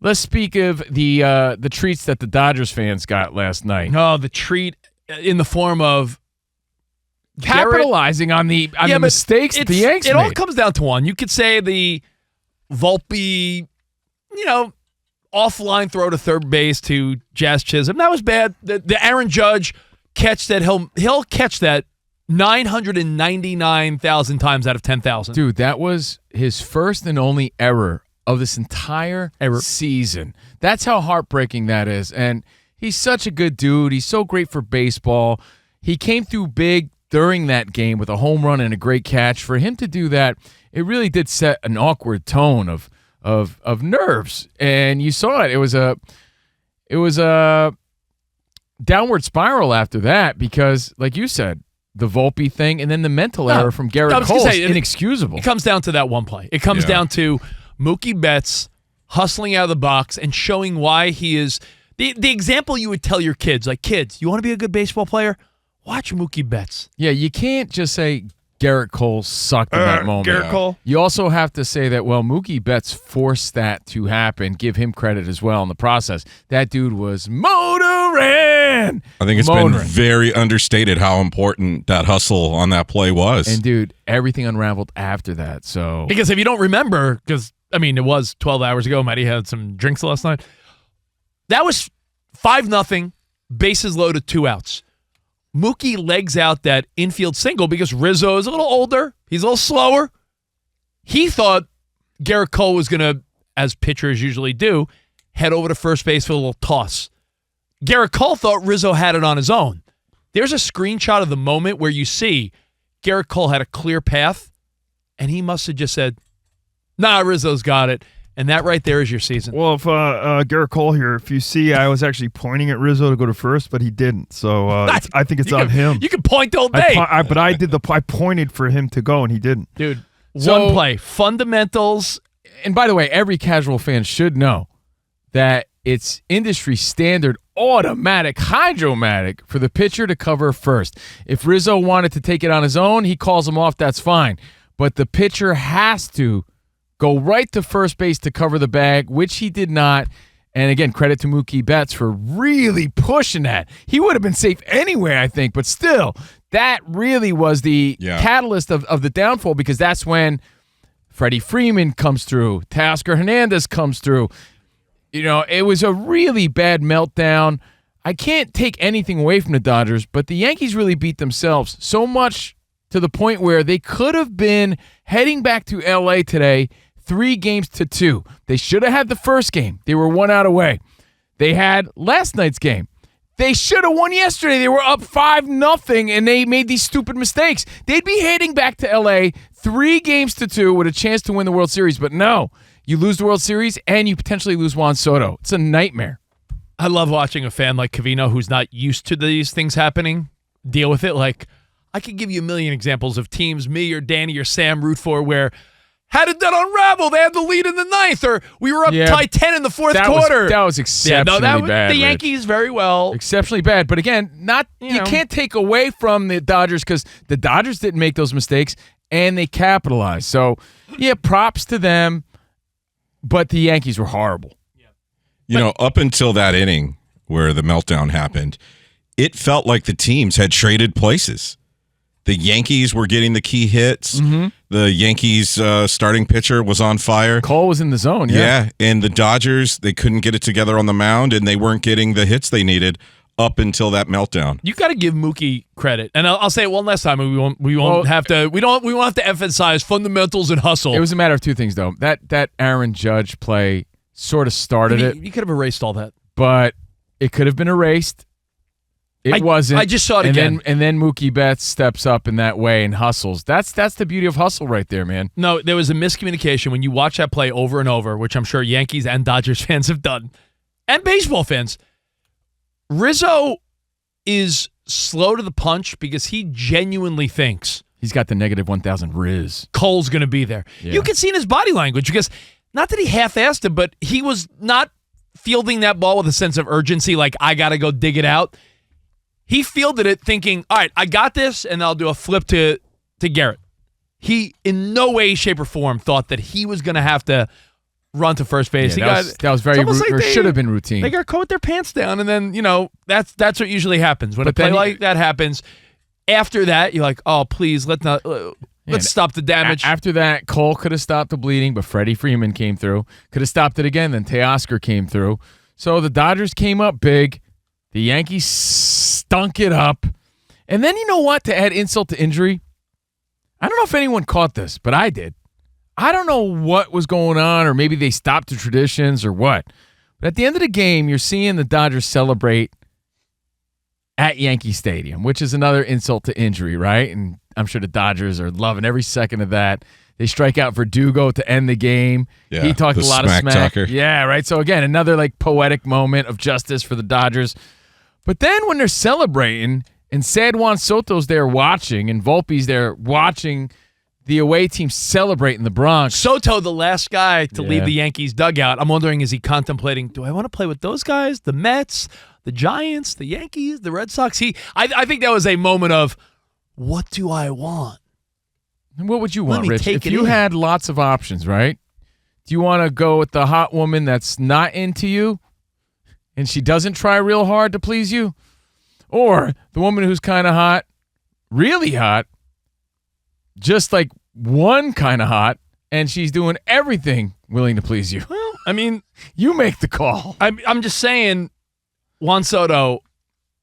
Let's speak of the treats that the Dodgers fans got last night. Oh, the treat in the form of capitalizing on the mistakes that the Yanks made. It all comes down to one. You could say the Volpe, offline throw to third base to Jazz Chisholm. That was bad. The Aaron Judge catch that he'll catch that 999,000 times out of 10,000. Dude, that was his first and only error of this entire season. That's how heartbreaking that is. And he's such a good dude. He's so great for baseball. He came through big during that game with a home run and a great catch. For him to do that, it really did set an awkward tone of nerves. And you saw it. It was a downward spiral after that because, like you said, the Volpe thing and then the mental error from Garrett Cole is inexcusable. It comes down to that one play. It comes down to Mookie Betts hustling out of the box and showing why he is the example you would tell your kids. Like, kids, you want to be a good baseball player? Watch Mookie Betts. Yeah, you can't just say Garrett Cole sucked in that moment. Garrett Cole. You also have to say that, well, Mookie Betts forced that to happen. Give him credit as well in the process. That dude was motoring. I think it's been very understated how important that hustle on that play was. And, dude, everything unraveled after that. So because if you don't remember, it was 12 hours ago. Matty had some drinks last night. That was 5-0, bases loaded, 2 outs. Mookie legs out that infield single because Rizzo is a little older. He's a little slower. He thought Garrett Cole was going to, as pitchers usually do, head over to first base for a little toss. Garrett Cole thought Rizzo had it on his own. There's a screenshot of the moment where you see Garrett Cole had a clear path, and he must have just said, nah, Rizzo's got it. And that right there is your season. Well, if Garrett Cole here, if you see, I was actually pointing at Rizzo to go to first, but he didn't. So I think it's on him. You can point all day. I pointed for him to go, and he didn't. Dude, one play. Fundamentals. And by the way, every casual fan should know that it's industry standard automatic hydromatic for the pitcher to cover first. If Rizzo wanted to take it on his own, he calls him off. That's fine. But the pitcher has to go right to first base to cover the bag, which he did not. And again, credit to Mookie Betts for really pushing that. He would have been safe anyway, I think, but still, that really was the catalyst of the downfall because that's when Freddie Freeman comes through, Teoscar Hernandez comes through. It was a really bad meltdown. I can't take anything away from the Dodgers, but the Yankees really beat themselves so much to the point where they could have been heading back to L.A. today 3-2. They should have had the first game. They were 1 out away. They had last night's game. They should have won yesterday. They were up 5-0, and they made these stupid mistakes. They'd be heading back to L.A. 3-2 with a chance to win the World Series, but no. You lose the World Series, and you potentially lose Juan Soto. It's a nightmare. I love watching a fan like Covino who's not used to these things happening deal with it. Like, I could give you a million examples of teams me or Danny or Sam root for where how did that unravel? They had the lead in the 9th, or we were up tied 10 in the fourth quarter. That was exceptionally bad. The Yankees very well. Exceptionally bad. But again, you can't take away from the Dodgers because the Dodgers didn't make those mistakes, and they capitalized. So, props to them, but the Yankees were horrible. Up until that inning where the meltdown happened, it felt like the teams had traded places. The Yankees were getting the key hits. Mm-hmm. The Yankees starting pitcher was on fire. Cole was in the zone, yeah. And the Dodgers, they couldn't get it together on the mound, and they weren't getting the hits they needed up until that meltdown. You got to give Mookie credit, and I'll say it one last time. We won't have to emphasize fundamentals and hustle. It was a matter of two things, though. That Aaron Judge play sort of started it. You could have erased all that, but it could have been erased. It wasn't. I just saw it again. And then Mookie Betts steps up in that way and hustles. That's the beauty of hustle right there, man. No, there was a miscommunication when you watch that play over and over, which I'm sure Yankees and Dodgers fans have done, and baseball fans. Rizzo is slow to the punch because he genuinely thinks he's got the -1,000 Riz. Cole's going to be there. Yeah. You can see in his body language because not that he half-assed it, but he was not fielding that ball with a sense of urgency, like I got to go dig it out. He fielded it thinking, all right, I got this, and I'll do a flip to Garrett. He, in no way, shape, or form, thought that he was going to have to run to first base. Yeah, that was very should have been routine. They got caught with their pants down, and then that's what usually happens when a play like that happens. After that, you're like, oh please, let's stop the damage. After that, Cole could have stopped the bleeding, but Freddie Freeman came through. Could have stopped it again. Then Teoscar came through. So the Dodgers came up big. The Yankees stunk it up. And then you know what? To add insult to injury, I don't know if anyone caught this, but I did. I don't know what was going on, or maybe they stopped the traditions or what. But at the end of the game, you're seeing the Dodgers celebrate at Yankee Stadium, which is another insult to injury, right? And I'm sure the Dodgers are loving every second of that. They strike out Verdugo to end the game. Yeah, he talked a lot of smack. Talker. Yeah, right. So again, another like poetic moment of justice for the Dodgers. But then when they're celebrating and Sad Juan Soto's there watching and Volpe's there watching the away team celebrate in the Bronx. Soto, the last guy to leave the Yankees dugout. I'm wondering, is he contemplating, do I want to play with those guys, the Mets, the Giants, the Yankees, the Red Sox? I think that was a moment of, what do I want? What would you want, Rich? If you had lots of options, right? Do you want to go with the hot woman that's not into you and she doesn't try real hard to please you? Or the woman who's kind of hot, really hot, just like one kind of hot, and she's doing everything willing to please you? Well, I mean, you make the call. I'm just saying, Juan Soto,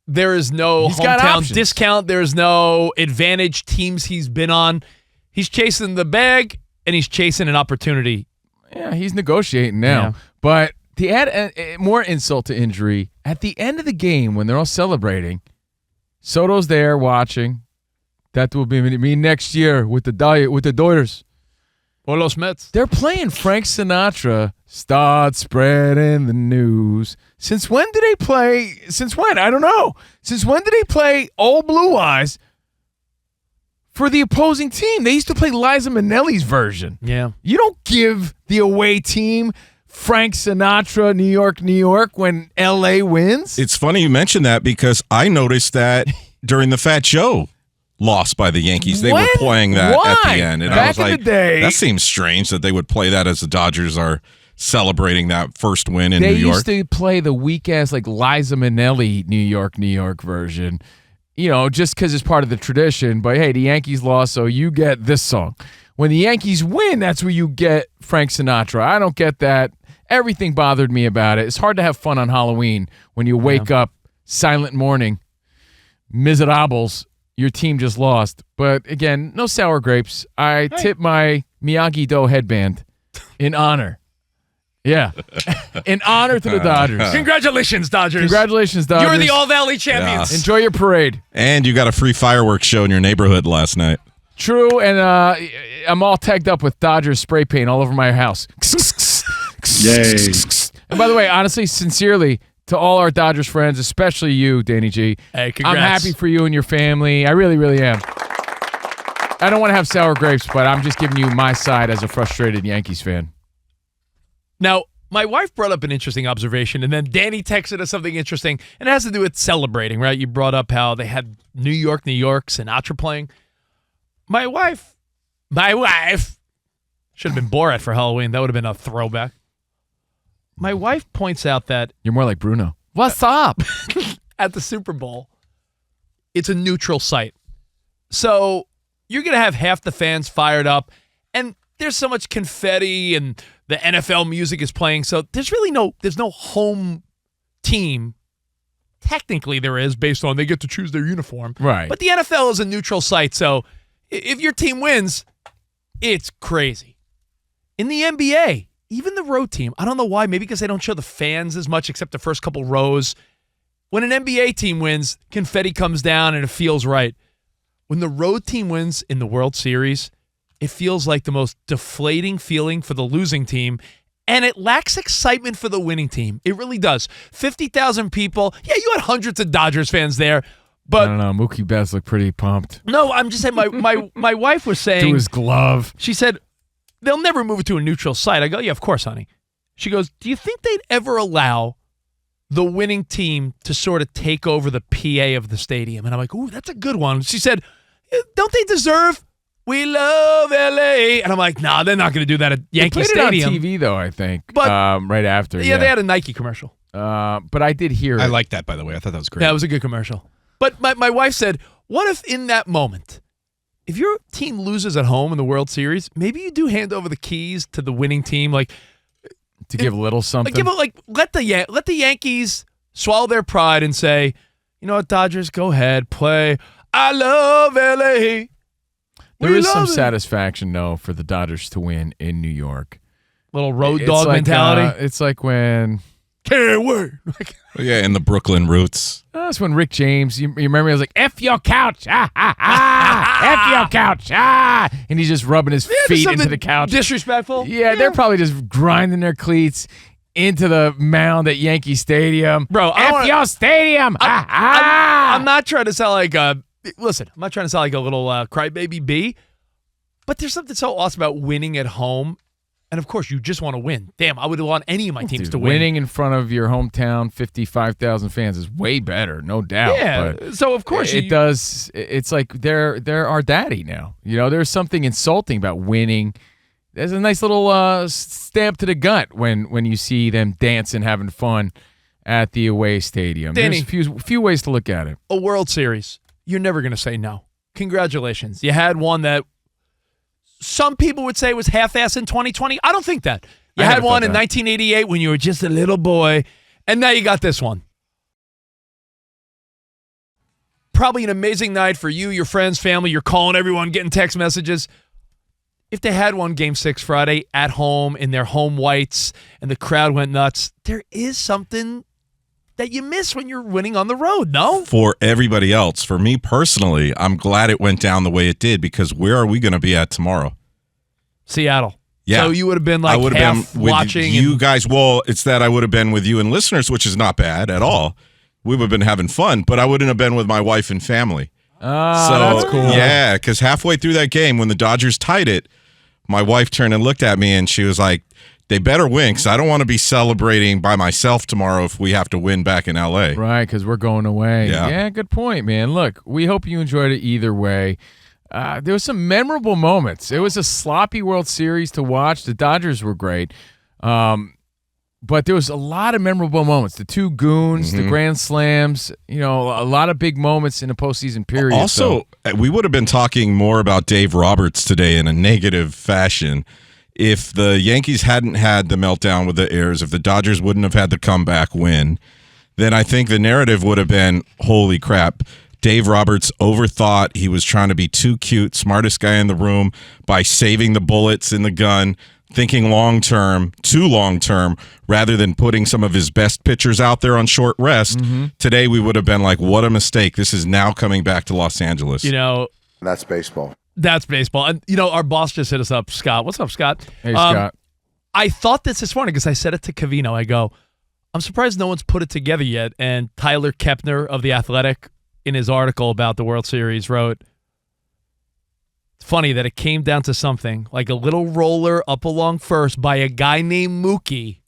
there is no hometown discount. There's no advantage teams he's been on. He's chasing the bag, and he's chasing an opportunity. Yeah, he's negotiating now. Yeah. But to add more insult to injury, at the end of the game when they're all celebrating, Soto's there watching. That will be me next year with the Dodgers. Or Los Mets. They're playing Frank Sinatra, Start Spreading the News. Since when did they play? Since when? I don't know. Since when did they play Old Blue Eyes for the opposing team? They used to play Liza Minnelli's version. Yeah. You don't give the away team Frank Sinatra, New York, when L.A. wins. It's funny you mentioned that because I noticed that during the Fat Joe loss by the Yankees. They were playing that at the end. And I was like, that seems strange that they would play that as the Dodgers are celebrating that first win in New York. They used to play the weak-ass like Liza Minnelli New York version. Just because it's part of the tradition. But, hey, the Yankees lost, so you get this song. When the Yankees win, that's where you get Frank Sinatra. I don't get that. Everything bothered me about it. It's hard to have fun on Halloween when you wake up, silent morning, miserables, your team just lost. But, again, no sour grapes. I tip my Miyagi-Do headband in honor. Yeah. In honor to the Dodgers. Congratulations, Dodgers. Congratulations, Dodgers. You're the All-Valley champions. Yeah. Enjoy your parade. And you got a free fireworks show in your neighborhood last night. True, and I'm all tagged up with Dodgers spray paint all over my house. Yay. And by the way, honestly, sincerely, to all our Dodgers friends, especially you, Danny G. Hey, congrats. I'm happy for you and your family. I really, really am. I don't want to have sour grapes, but I'm just giving you my side as a frustrated Yankees fan. Now, my wife brought up an interesting observation, and then Danny texted us something interesting, and it has to do with celebrating, right? You brought up how they had New York, Sinatra playing. My wife should have been Borat for Halloween. That would have been a throwback. My wife points out that you're more like Bruno. What's up? At the Super Bowl, it's a neutral site. So you're going to have half the fans fired up, and there's so much confetti, and the NFL music is playing. So there's no home team. Technically there is, based on they get to choose their uniform. Right. But the NFL is a neutral site, so if your team wins, it's crazy. In the NBA, even the road team, I don't know why, maybe because they don't show the fans as much except the first couple rows. When an NBA team wins, confetti comes down and it feels right. When the road team wins in the World Series, it feels like the most deflating feeling for the losing team, and it lacks excitement for the winning team. It really does. 50,000 people. Yeah, you had hundreds of Dodgers fans there. But I don't know. Mookie Betts looked pretty pumped. No, I'm just saying my wife was saying. To his glove. She said, they'll never move it to a neutral site. I go, yeah, of course, honey. She goes, do you think they'd ever allow the winning team to sort of take over the PA of the stadium? And I'm like, ooh, that's a good one. She said, don't they deserve We love LA. And I'm like, nah, they're not going to do that at Yankee They played Stadium. it on TV, though, I think, But- right after. Yeah, they had a Nike commercial. But I did hear I it. like that, by the way. I thought that was great. That was a good commercial. But my wife said, what if in that moment, if your team loses at home in the World Series, maybe you do hand over the keys to the winning team, like to give a little something. let the Yankees swallow their pride and say, you know what, Dodgers, go ahead, play. I love LA. There is some love it. satisfaction, though, for the Dodgers to win in New York. Little road It's dog like, mentality. It's like when Can't wait. Yeah, in the Brooklyn roots. that's when Rick James. You remember? He was like, "F your couch, ah, ah, ah, F your couch, ah," and he's just rubbing his feet into the couch. Disrespectful. Yeah, they're probably just grinding their cleats into the mound at Yankee Stadium. Bro, F your stadium. I'm not trying to sound like listen, I'm not trying to sound like a little crybaby B, but there's something so awesome about winning at home. And, of course, you just want to win. Damn, I would want any of my teams to win. Winning in front of your hometown 55,000 fans is way better, no doubt. Yeah, but so, of course, it does. It's like they're our daddy now. You know, there's something insulting about winning. There's a nice little stamp to the gut when you see them dancing, having fun at the away stadium. Danny, There's a few ways to look at it. a World Series, you're never going to say no. Congratulations. You had one that some people would say was half-assed in 2020. I don't think that. You I had never one thought in that. 1988 when you were just a little boy, and now you got this one. Probably an amazing night for you, your friends, family. You're calling everyone, getting text messages. If they had one Game 6 Friday at home in their home whites and the crowd went nuts, there is something that you miss when you're winning on the road, no? For everybody else, for me personally, I'm glad it went down the way it did because where are we going to be at tomorrow? Seattle. Yeah. So you would have been I like would half have been with watching. you and- guys. Well, it's that I would have been with you and listeners, which is not bad at all. We would have been having fun, but I wouldn't have been with my wife and family. That's cool. Yeah, because halfway through that game, when the Dodgers tied it, my wife turned and looked at me, and she was like, they better win because I don't want to be celebrating by myself tomorrow if we have to win back in L.A. Right, because we're going away. Yeah. Good point, man. Look, we hope you enjoyed it either way. There was some memorable moments. It was a sloppy World Series to watch. The Dodgers were great. But there was a lot of memorable moments. The two goons, the grand slams, a lot of big moments in the postseason period. Also, we would have been talking more about Dave Roberts today in a negative fashion if the Yankees hadn't had the meltdown with the Airs, if the Dodgers wouldn't have had the comeback win, then I think the narrative would have been, holy crap, Dave Roberts overthought. He was trying to be too cute, smartest guy in the room by saving the bullets in the gun, thinking long-term, too long-term, rather than putting some of his best pitchers out there on short rest. Today we would have been like, what a mistake. This is now coming back to Los Angeles. That's baseball. That's baseball. And, our boss just hit us up, Scott. What's up, Scott? Hey, Scott. I thought this morning because I said it to Covino. I go, I'm surprised no one's put it together yet. And Tyler Kepner of The Athletic, in his article about the World Series, wrote, it's funny that it came down to something like a little roller up along first by a guy named Mookie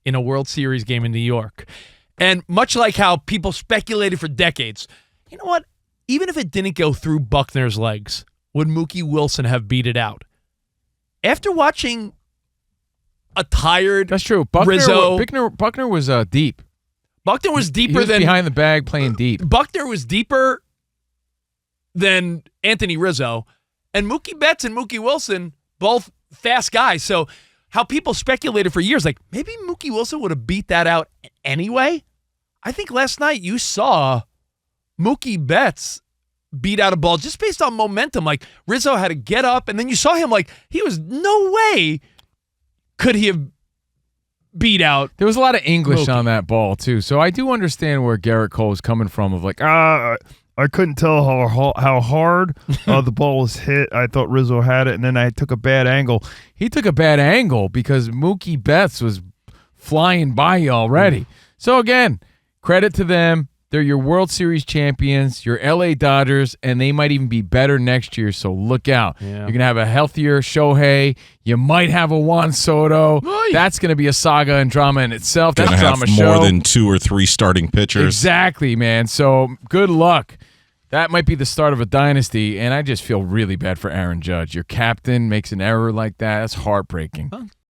in a World Series game in New York. And much like how people speculated for decades, you know what? Even if it didn't go through Buckner's legs, would Mookie Wilson have beat it out? After watching a tired That's true. Rizzo. Buckner was deep. Buckner was He deeper was than behind the bag playing deep. Buckner was deeper than Anthony Rizzo, and Mookie Betts and Mookie Wilson, both fast guys. So how people speculated for years, like maybe Mookie Wilson would have beat that out anyway. I think last night you saw Mookie Betts beat out a ball just based on momentum. Like Rizzo had to get up, and then you saw him like he was no way could he have beat out. There was a lot of English Mookie. on that ball, too. So I do understand where Garrett Cole is coming from of like, I couldn't tell how hard the ball was hit. I thought Rizzo had it, and then I took a bad angle. he took a bad angle because Mookie Betts was flying by you already. So, again, credit to them. They're your World Series champions, your L.A. Dodgers, and they might even be better next year, so look out. Yeah. You're going to have a healthier Shohei. You might have a Juan Soto. Oy. That's going to be a saga and drama in itself. That's Gonna a have drama more show. than 2 or 3 starting pitchers. Exactly, man. So good luck. That might be the start of a dynasty, and I just feel really bad for Aaron Judge. Your captain makes an error like that. That's heartbreaking.